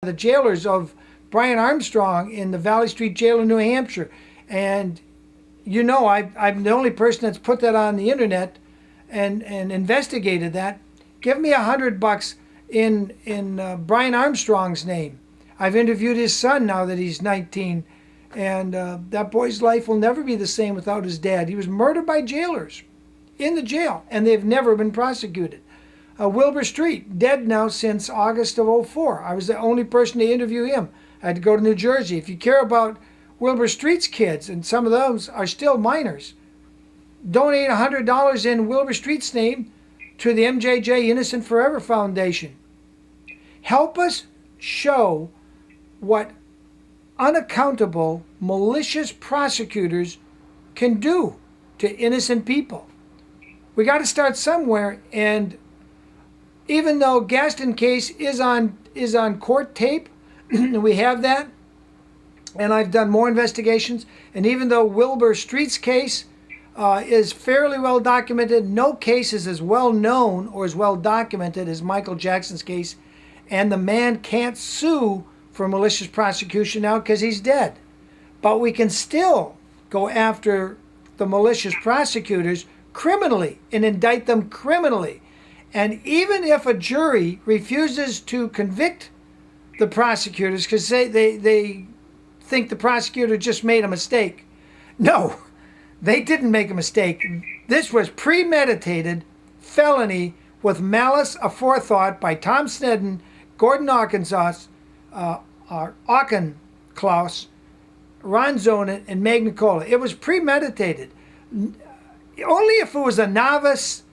the jailers of Brian Armstrong in the Valley Street Jail in New Hampshire. And you know, I'm the only person that's put that on the internet and investigated that. Give me $100 in Brian Armstrong's name. I've interviewed his son now that he's 19, and that boy's life will never be the same without his dad. He was murdered by jailers in the jail, and they've never been prosecuted. Wilbur Street, dead now since August of '04. I was the only person to interview him. I had to go to New Jersey. If you care about Wilbur Street's kids, and some of those are still minors, donate $100 in Wilbur Street's name to the MJJ Innocent Forever Foundation. Help us show what unaccountable, malicious prosecutors can do to innocent people. We got to start somewhere, and even though Gaston case is on court tape, we have that, and I've done more investigations, and even though Wilbur Street's case is fairly well documented, no case is as well known or as well documented as Michael Jackson's case, and the man can't sue for malicious prosecution now because he's dead. But we can still go after the malicious prosecutors criminally and indict them criminally. And even if a jury refuses to convict the prosecutors because they think the prosecutor just made a mistake. No, they didn't make a mistake. This was premeditated felony with malice aforethought by Tom Sneddon, Gordon Auchincloss, Ron Zonin, and Meg Nicola. It was premeditated. Only if it was a novice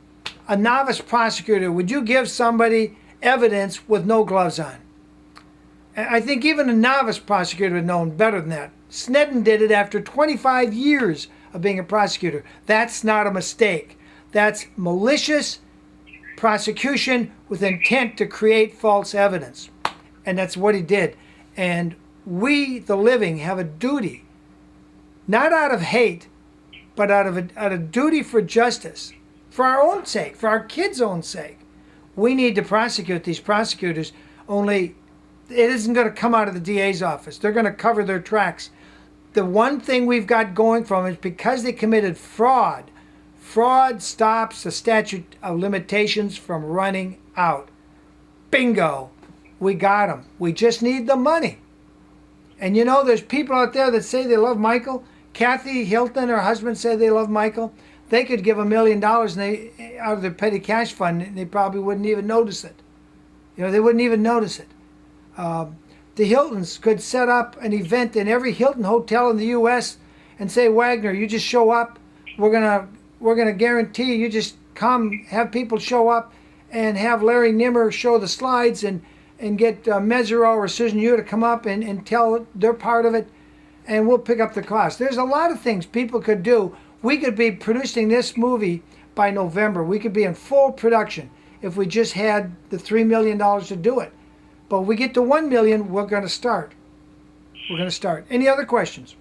prosecutor would you give somebody evidence with no gloves on. I think even a novice prosecutor would have known better than that. Sneddon did it after 25 years of being a prosecutor. That's not a mistake. That's malicious prosecution with intent to create false evidence. And that's what he did. And we, the living, have a duty, not out of hate, but out of a duty for justice, for our own sake, for our kids' own sake. We need to prosecute these prosecutors, only it isn't going to come out of the DA's office. They're going to cover their tracks. The one thing we've got going from is because they committed fraud. Fraud stops the statute of limitations from running out. Bingo. We got them. We just need the money. And you know, there's people out there that say they love Michael. Kathy Hilton, her husband, say they love Michael. They could give $1 million out of their petty cash fund, and they probably wouldn't even notice it. You know, they wouldn't even notice it. The Hiltons could set up an event in every Hilton hotel in the U.S. and say, Wagener, you just show up. We're gonna guarantee you just come, have people show up, and have Larry Nimmer show the slides, and get Mesereau or Susan Yu to come up and tell their part of it, and we'll pick up the cost. There's a lot of things people could do. We could be producing this movie by November. We could be in full production if we just had the $3 million to do it. But when we get to $1 million, we're going to start. We're going to start. Any other questions?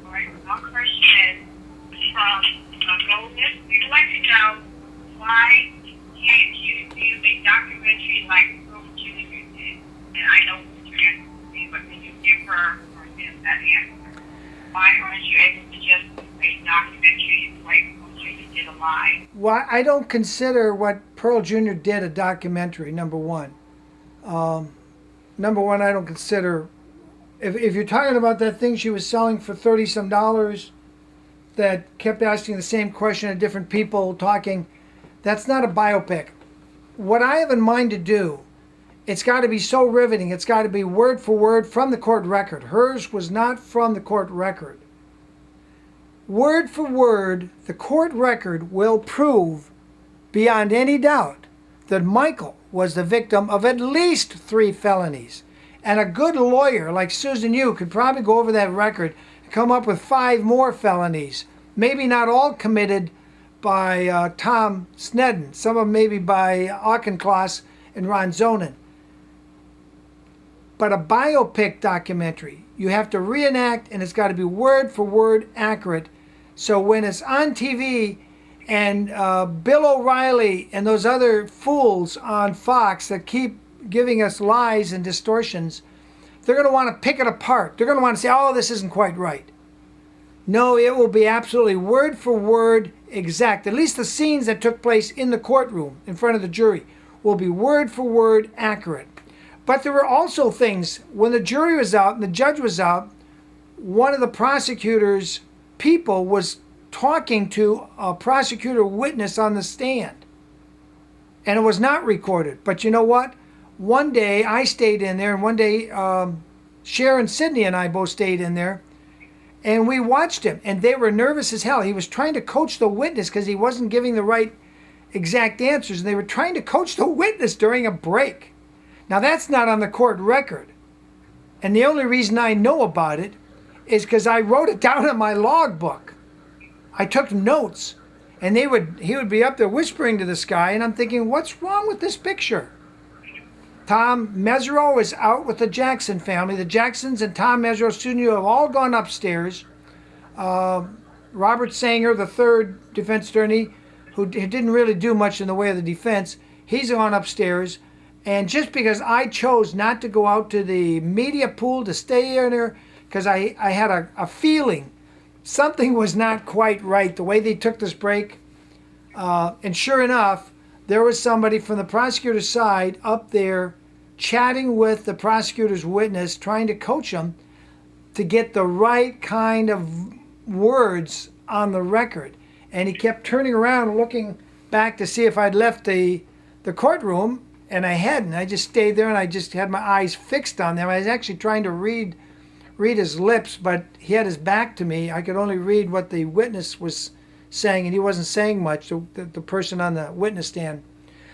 All right, one question from Goldman. We'd like to know why can't you make documentaries like Pearl Jr. did? And I know what your answer will be, but can you give her or him that answer? Why aren't you able to just make documentaries like Pearl Jr. did alive? Well, I don't consider what Pearl Jr. did a documentary, number one. Number one, I don't consider, if you're talking about that thing she was selling for $30-some that kept asking the same question to different people talking, that's not a biopic. What I have in mind to do, it's got to be so riveting, it's got to be word for word from the court record. Hers was not from the court record. Word for word, the court record will prove beyond any doubt that Michael was the victim of at least 3 felonies. And a good lawyer like Susan Yu could probably go over that record and come up with 5 more felonies. Maybe not all committed by Tom Sneddon. Some of them maybe by Auchincloss and Ron Zonin. But a biopic documentary, you have to reenact, and it's got to be word for word accurate. So when it's on TV and Bill O'Reilly and those other fools on Fox that keep giving us lies and distortions, they're going to want to pick it apart. They're going to want to say, oh, this isn't quite right. No, it will be absolutely word for word exact. At least the scenes that took place in the courtroom in front of the jury will be word for word accurate. But there were also things, when the jury was out and the judge was out, one of the prosecutor's people was talking to a prosecutor witness on the stand. And it was not recorded. But you know what? One day I stayed in there, and one day Sharon, Sidney, and I both stayed in there, and we watched him, and they were nervous as hell. He was trying to coach the witness because he wasn't giving the right exact answers, and they were trying to coach the witness during a break. Now that's not on the court record. And the only reason I know about it is because I wrote it down in my logbook. I took notes, and he would be up there whispering to this guy, and I'm thinking, what's wrong with this picture? Tom Mesereau is out with the Jackson family. The Jacksons and Tom Mesereau, Susan Yu, have all gone upstairs. Robert Sanger, the third defense attorney, who didn't really do much in the way of the defense, he's gone upstairs. And just because I chose not to go out to the media pool to stay in there, because I had a feeling something was not quite right, the way they took this break. And sure enough, there was somebody from the prosecutor's side up there chatting with the prosecutor's witness, trying to coach him to get the right kind of words on the record. And he kept turning around and looking back to see if I'd left the courtroom, and I hadn't. I just stayed there, and I just had my eyes fixed on them. I was actually trying to read his lips, but he had his back to me. I could only read what the witness was saying, and he wasn't saying much, the person on the witness stand.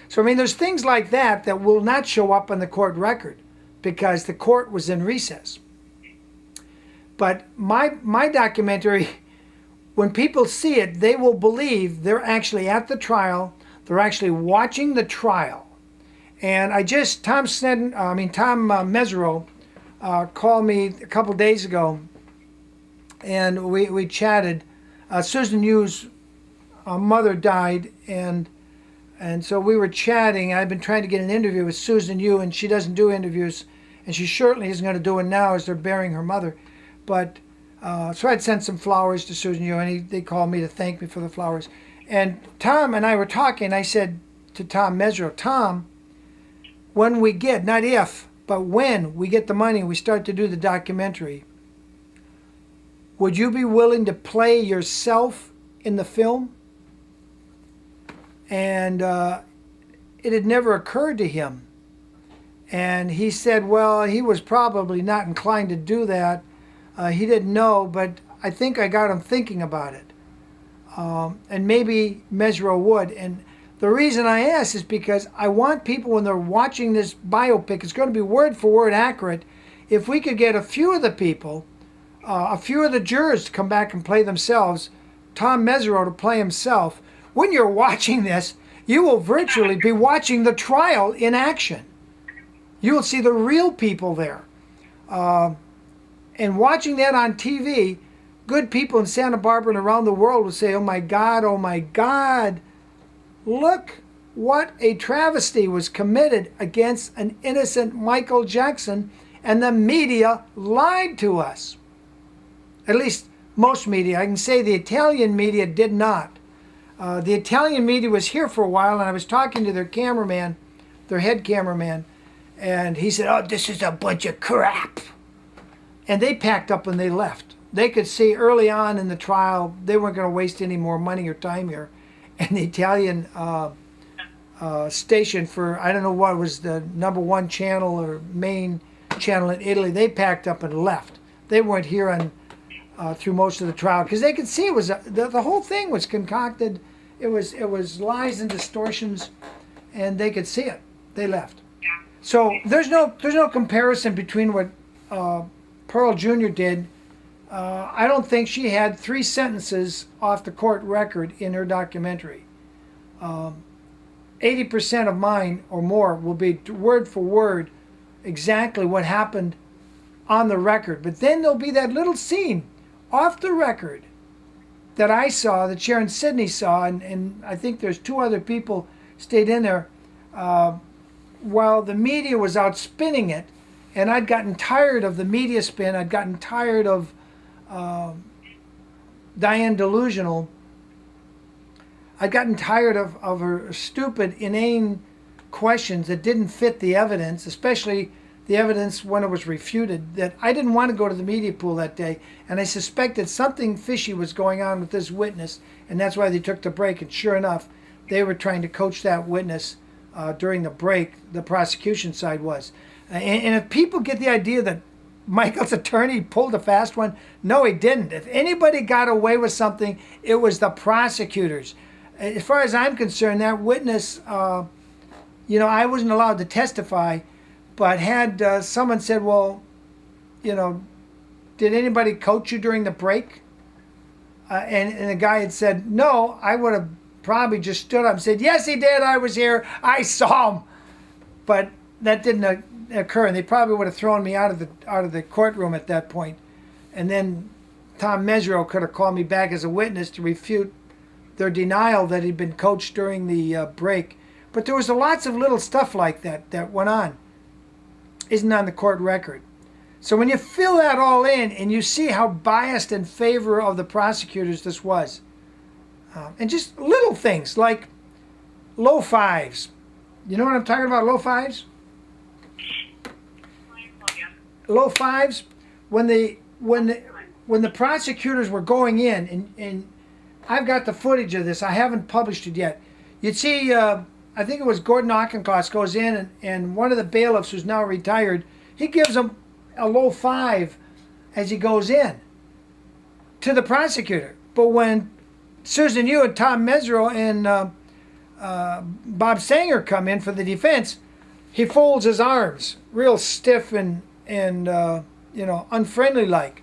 So, I mean, there's things like that that will not show up on the court record because the court was in recess. But my documentary, when people see it, they will believe they're actually at the trial, they're actually watching the trial. And Tom Mesereau called me a couple days ago, and we chatted. Susan Yu's mother died, and so we were chatting. I've been trying to get an interview with Susan Yu, and she doesn't do interviews, and she certainly isn't going to do it now as they're burying her mother. But so I'd sent some flowers to Susan Yu, and they called me to thank me for the flowers. And Tom and I were talking. I said to Tom Mesereau, Tom, when we get, not if, but when we get the money and we start to do the documentary, would you be willing to play yourself in the film? And it had never occurred to him. And he said, well, he was probably not inclined to do that. He didn't know, but I think I got him thinking about it. And maybe Mesereau would. And the reason I ask is because I want people, when they're watching this biopic, it's going to be word for word accurate. If we could get a few of the people, a few of the jurors to come back and play themselves, Tom Mesereau to play himself, when you're watching this, you will virtually be watching the trial in action. You will see the real people there. And watching that on TV, good people in Santa Barbara and around the world will say, oh my God, look what a travesty was committed against an innocent Michael Jackson, and the media lied to us. At least most media. I can say the Italian media did not. The Italian media was here for a while, and I was talking to their cameraman, their head cameraman, and he said, oh, this is a bunch of crap. And they packed up and they left. They could see early on in the trial they weren't going to waste any more money or time here. And the Italian station for, I don't know what was the #1 channel or main channel in Italy, they packed up and left. They weren't here on through most of the trial because they could see it was the whole thing was concocted. It was lies and distortions, and they could see it. They left. So there's no comparison between what Pearl Jr. did. I don't think she had 3 sentences off the court record in her documentary. 80% of mine or more will be word for word exactly what happened on the record. But then there'll be that little scene off the record that I saw, that Sharon Sidney saw, and I think there's 2 other people stayed in there, while the media was out spinning it, and I'd gotten tired of the media spin, I'd gotten tired of Diane Delusional, I'd gotten tired of her stupid, inane questions that didn't fit the evidence, especially the evidence when it was refuted, that I didn't want to go to the media pool that day, and I suspected something fishy was going on with this witness, and that's why they took the break. And sure enough, they were trying to coach that witness during the break. The prosecution side was. And if people get the idea that Michael's attorney pulled a fast one, no, he didn't. If anybody got away with something, it was the prosecutors. As far as I'm concerned, that witness, you know, I wasn't allowed to testify, but had someone said, well, you know, did anybody coach you during the break? And the guy had said, no, I would have probably just stood up and said, yes, he did. I was here. I saw him. But that didn't occur, and they probably would have thrown me out of the courtroom at that point. And then Tom Mesereau could have called me back as a witness to refute their denial that he'd been coached during the break. But there was lots of little stuff like that that went on. Isn't on the court record. So when you fill that all in and you see how biased in favor of the prosecutors this was, and just little things like low fives. You know what I'm talking about, low fives? Low fives, when the prosecutors were going in, and I've got the footage of this, I haven't published it yet. You'd see, I think it was Gordon Auchincloss goes in, and one of the bailiffs who's now retired, he gives him a low five as he goes in to the prosecutor. But when Susan Yu and Tom Mesereau and Bob Sanger come in for the defense, he folds his arms real stiff and you know, unfriendly like.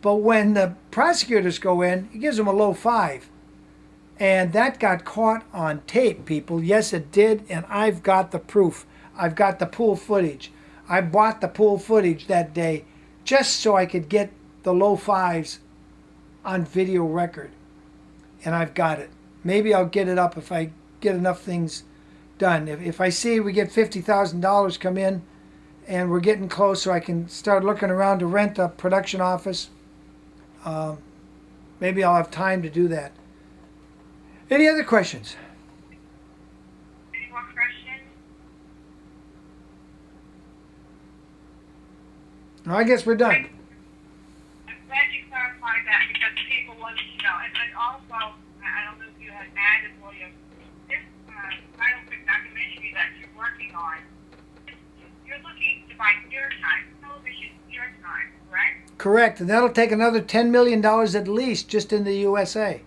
But when the prosecutors go in, he gives them a low five. And that got caught on tape, people. Yes, it did, and I've got the proof. I've got the pool footage. I bought the pool footage that day just so I could get the low fives on video record. And I've got it. Maybe I'll get it up if I get enough things done. If I see we get $50,000 come in and we're getting close so I can start looking around to rent a production office, maybe I'll have time to do that. Any other questions? Any more questions? No, I guess we're done. I'm glad you clarified that because people wanted to know. And also, I don't know if you had added, William, this biopic documentary that you're working on, you're looking to buy your time, television, your time, correct? Correct, and that'll take another $10 million at least just in the USA.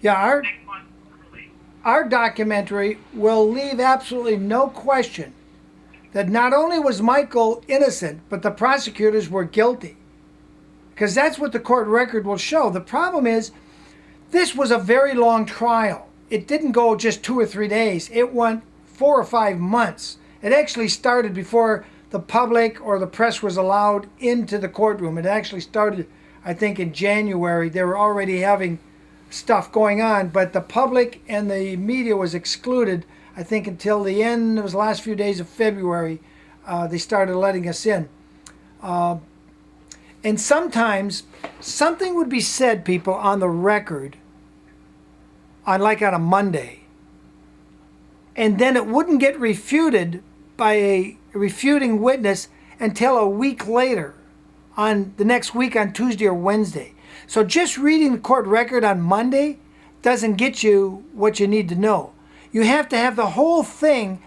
Yeah, our documentary will leave absolutely no question that not only was Michael innocent, but the prosecutors were guilty. Because that's what the court record will show. The problem is, this was a very long trial. It didn't go just 2 or 3 days. It went 4 or 5 months. It actually started before the public or the press was allowed into the courtroom. It actually started, I think, in January. They were already having stuff going on, but the public and the media was excluded, I think, until the end. It was the last few days of February. They started letting us in. And sometimes something would be said, people, on the record, like on a Monday, and then it wouldn't get refuted by a refuting witness until a week later, on the next week on Tuesday or Wednesday. So just reading the court record on Monday doesn't get you what you need to know. You have to have the whole thing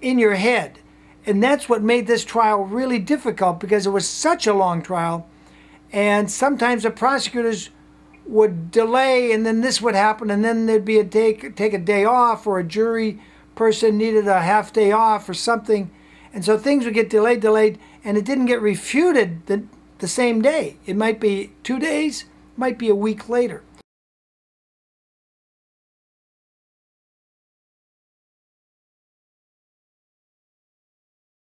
in your head. And that's what made this trial really difficult, because it was such a long trial. And sometimes the prosecutors would delay, and then this would happen, and then there'd be take a day off, or a jury person needed a half day off or something. And so things would get delayed, and it didn't get refuted the same day. It might be 2 days, might be a week later.